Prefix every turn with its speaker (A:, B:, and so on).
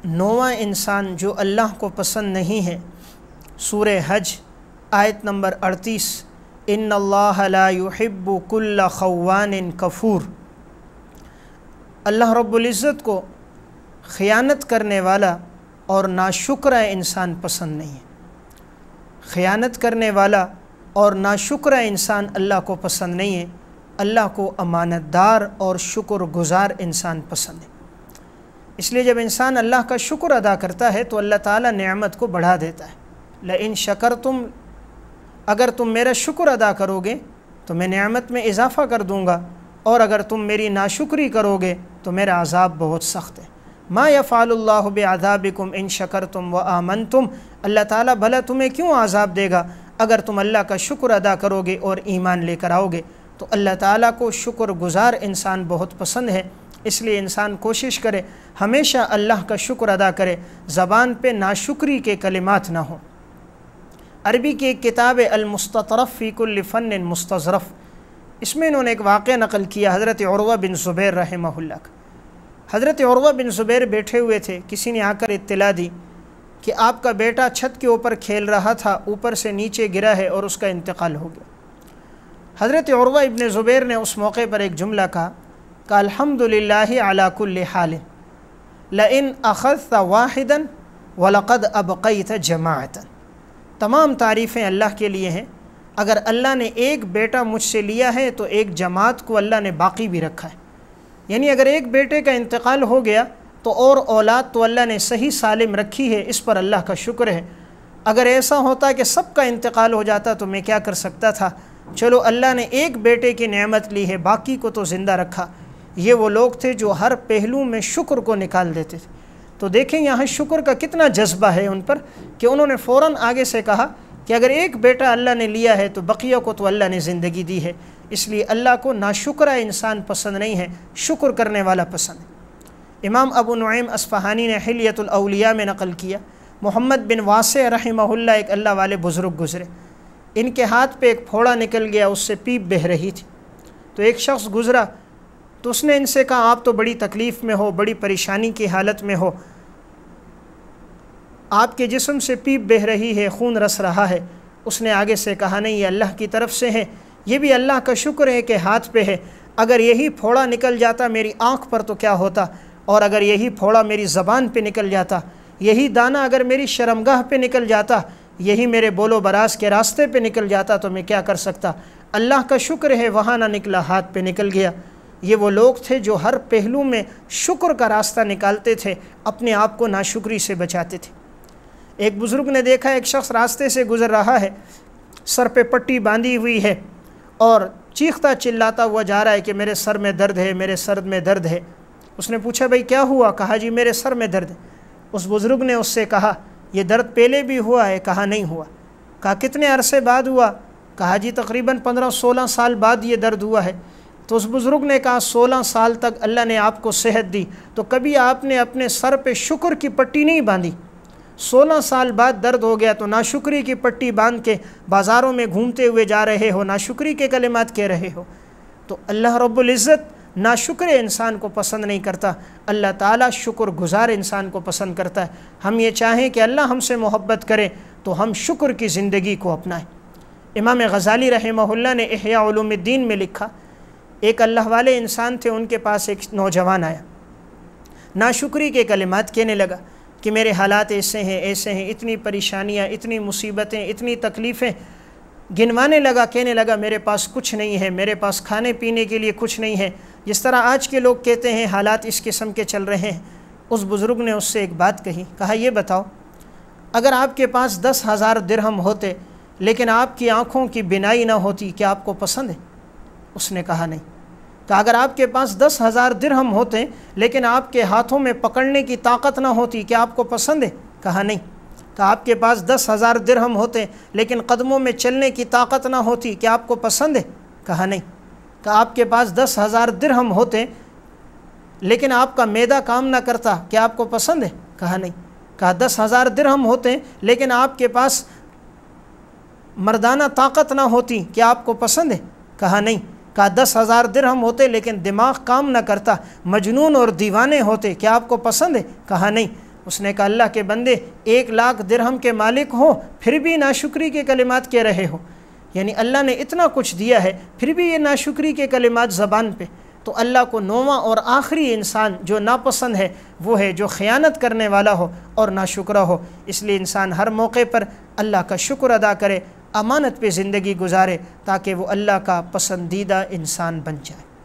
A: نواں انسان جو اللہ کو پسند نہیں ہے، سورہ حج آیت نمبر 38، ان اللہ لا یحب کل خوان کفور۔ اللہ رب العزت کو خیانت کرنے والا اور ناشکرہ انسان پسند نہیں ہے۔ خیانت کرنے والا اور ناشکرہ انسان اللہ کو پسند نہیں ہے، اللہ کو امانت دار اور شکر گزار انسان پسند ہے۔ اس لیے جب انسان اللہ کا شکر ادا کرتا ہے تو اللہ تعالیٰ نعمت کو بڑھا دیتا ہے۔ لئن شکرتم، اگر تم میرا شکر ادا کرو گے تو میں نعمت میں اضافہ کر دوں گا، اور اگر تم میری ناشکری کرو گے تو میرا عذاب بہت سخت ہے۔ ما یفعل اللہ بعذابکم ان شکرتم وآمنتم، اللہ تعالیٰ بھلا تمہیں کیوں عذاب دے گا اگر تم اللہ کا شکر ادا کرو گے اور ایمان لے کر آؤ گے۔ تو اللہ تعالیٰ کو شکر گزار انسان بہت پسند ہے، اس لیے انسان کوشش کرے ہمیشہ اللہ کا شکر ادا کرے، زبان پہ ناشکری کے کلمات نہ ہوں۔ عربی کی ایک کتاب ہے المستطرف فی کل فن مستظرف، اس میں انہوں نے ایک واقعہ نقل کیا حضرت عروہ بن زبیر رحمہ اللہ کا۔ حضرت عروہ بن زبیر بیٹھے ہوئے تھے، کسی نے آ کر اطلاع دی کہ آپ کا بیٹا چھت کے اوپر کھیل رہا تھا، اوپر سے نیچے گرا ہے اور اس کا انتقال ہو گیا۔ حضرت عروہ ابن زبیر نے اس موقع پر ایک جملہ کہا کہ الحمدللہ علی کل حال لئن اخذت واحدا ولقد ابقیت جماعتا، تمام تعریفیں اللہ کے لیے ہیں، اگر اللہ نے ایک بیٹا مجھ سے لیا ہے تو ایک جماعت کو اللہ نے باقی بھی رکھا ہے۔ یعنی اگر ایک بیٹے کا انتقال ہو گیا تو اور اولاد تو اللہ نے صحیح سالم رکھی ہے، اس پر اللہ کا شکر ہے۔ اگر ایسا ہوتا کہ سب کا انتقال ہو جاتا تو میں کیا کر سکتا تھا؟ چلو اللہ نے ایک بیٹے کی نعمت لی ہے، باقی کو تو زندہ رکھا۔ یہ وہ لوگ تھے جو ہر پہلو میں شکر کو نکال دیتے تھے۔ تو دیکھیں یہاں شکر کا کتنا جذبہ ہے ان پر کہ انہوں نے فوراً آگے سے کہا کہ اگر ایک بیٹا اللہ نے لیا ہے تو بقیہ کو تو اللہ نے زندگی دی ہے۔ اس لیے اللہ کو ناشکرہ انسان پسند نہیں ہے، شکر کرنے والا پسند ہے۔ امام ابو نعیم اصفہانی نے حلیۃ الاولیاء میں نقل کیا، محمد بن واسع رحمہ اللہ ایک اللہ والے بزرگ گزرے، ان کے ہاتھ پہ ایک پھوڑا نکل گیا، اس سے پیپ بہہ رہی تھی۔ تو ایک شخص گزرا تو اس نے ان سے کہا آپ تو بڑی تکلیف میں ہو، بڑی پریشانی کی حالت میں ہو، آپ کے جسم سے پیپ بہہ رہی ہے، خون رس رہا ہے۔ اس نے آگے سے کہا نہیں، یہ اللہ کی طرف سے ہے، یہ بھی اللہ کا شکر ہے کہ ہاتھ پہ ہے، اگر یہی پھوڑا نکل جاتا میری آنکھ پر تو کیا ہوتا، اور اگر یہی پھوڑا میری زبان پہ نکل جاتا، یہی دانہ اگر میری شرمگاہ پہ نکل جاتا، یہی میرے بول و براز کے راستے پہ نکل جاتا تو میں کیا کر سکتا۔ اللہ کا شکر ہے وہاں نہ نکلا، ہاتھ پہ نکل گیا۔ یہ وہ لوگ تھے جو ہر پہلو میں شکر کا راستہ نکالتے تھے، اپنے آپ کو ناشکری سے بچاتے تھے۔ ایک بزرگ نے دیکھا ایک شخص راستے سے گزر رہا ہے، سر پہ پٹی باندھی ہوئی ہے اور چیختا چلاتا ہوا جا رہا ہے کہ میرے سر میں درد ہے، میرے سر میں درد ہے۔ اس نے پوچھا بھائی کیا ہوا؟ کہا جی میرے سر میں درد ہے۔ اس بزرگ نے اس سے کہا یہ درد پہلے بھی ہوا ہے؟ کہا نہیں ہوا۔ کہا کتنے عرصے بعد ہوا؟ کہا جی تقریباً 15-16 سال بعد یہ درد ہوا ہے۔ تو اس بزرگ نے کہا 16 سال تک اللہ نے آپ کو صحت دی تو کبھی آپ نے اپنے سر پہ شکر کی پٹی نہیں باندھی، 16 سال بعد درد ہو گیا تو ناشکری کی پٹی باندھ کے بازاروں میں گھومتے ہوئے جا رہے ہو، ناشکری کے کلمات کہہ رہے ہو۔ تو اللہ رب العزت ناشکر انسان کو پسند نہیں کرتا، اللہ تعالیٰ شکر گزار انسان کو پسند کرتا ہے۔ ہم یہ چاہیں کہ اللہ ہم سے محبت کرے تو ہم شکر کی زندگی کو اپنائیں۔ امام غزالی رحمہ اللہ نے احیاء علوم الدین میں لکھا، ایک اللہ والے انسان تھے، ان کے پاس ایک نوجوان آیا، ناشکری کے کلمات کہنے لگا کہ میرے حالات ایسے ہیں ایسے ہیں، اتنی پریشانیاں، اتنی مصیبتیں، اتنی تکلیفیں، گنوانے لگا، کہنے لگا میرے پاس کچھ نہیں ہے، میرے پاس کھانے پینے کے لیے کچھ نہیں ہے، جس طرح آج کے لوگ کہتے ہیں حالات اس قسم کے چل رہے ہیں۔ اس بزرگ نے اس سے ایک بات کہی، کہا یہ بتاؤ اگر آپ کے پاس 10,000 درہم ہوتے لیکن آپ کی آنکھوں کی بینائی نہ ہوتی کیا آپ کو پسند ہے؟ اس نے کہا نہیں۔ کہ اگر آپ کے پاس 10,000 درہم ہوتے لیکن آپ کے ہاتھوں میں پکڑنے کی طاقت نہ ہوتی کیا آپ کو پسند ہے؟ کہا نہیں۔ کہ آپ کے پاس 10,000 درہم ہوتے لیکن قدموں میں چلنے کی طاقت نہ ہوتی کیا آپ کو پسند ہے؟ کہا نہیں۔ کہ آپ کے پاس 10,000 درہم ہوتے لیکن آپ کا معدہ کام نہ کرتا کیا آپ کو پسند ہے؟ کہا نہیں۔ کہا 10,000 درہم ہوتے لیکن آپ کے پاس مردانہ طاقت نہ ہوتی کیا آپ کو پسند ہے؟ کہا نہیں۔ کہا 10,000 درہم ہوتے لیکن دماغ کام نہ کرتا، مجنون اور دیوانے ہوتے کیا آپ کو پسند ہے؟ کہا نہیں۔ اس نے کہا اللہ کے بندے 1,00,000 درہم کے مالک ہوں پھر بھی ناشکری کے کلمات کہہ رہے ہو، یعنی اللہ نے اتنا کچھ دیا ہے پھر بھی یہ ناشکری کے کلمات زبان پہ۔ تو اللہ کو 9واں اور آخری انسان جو ناپسند ہے وہ ہے جو خیانت کرنے والا ہو اور ناشکرہ ہو۔ اس لیے انسان ہر موقع پر اللہ کا شکر ادا کرے، امانت پہ زندگی گزارے تاکہ وہ اللہ کا پسندیدہ انسان بن جائے۔